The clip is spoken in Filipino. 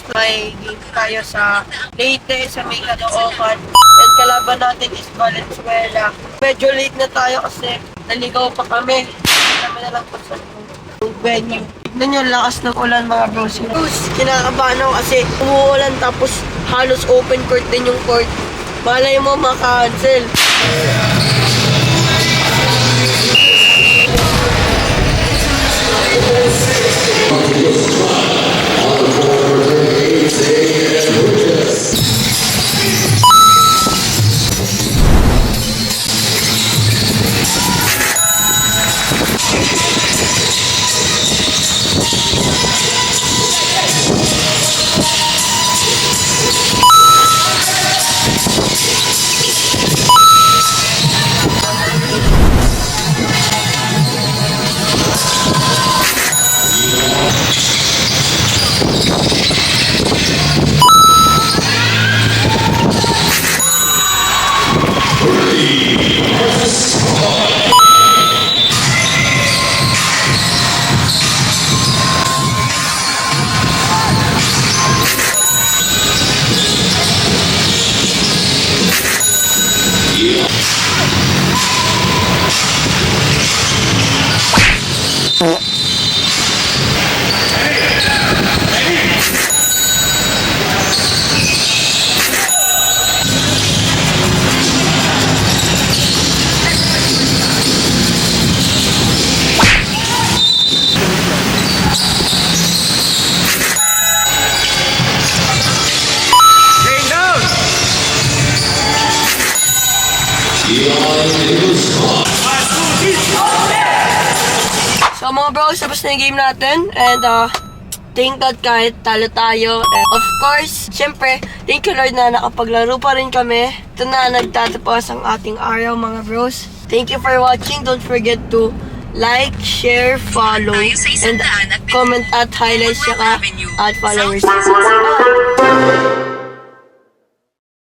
bros, may game tayo sa Leyte, sa may Caloocan. And kalaban natin is Valenzuela. Medyo late na tayo kasi naligaw pa kami. Kami na lang po sa venue. Tignan nyo, lakas ng ulan mga bros. Bros, kinakabahan ako kasi umuulan tapos halos open court din yung court. Malay mo maka-cancel. So mga bros, tapos na yung game natin. And thank God kahit talo tayo. And of course, syempre, thank you Lord na nakapaglaro pa rin kami. Ito na nagtatapos ang ating araw mga bros. Thank you for watching. Don't forget to like, share, follow, and comment at highlights, at followers. Bye!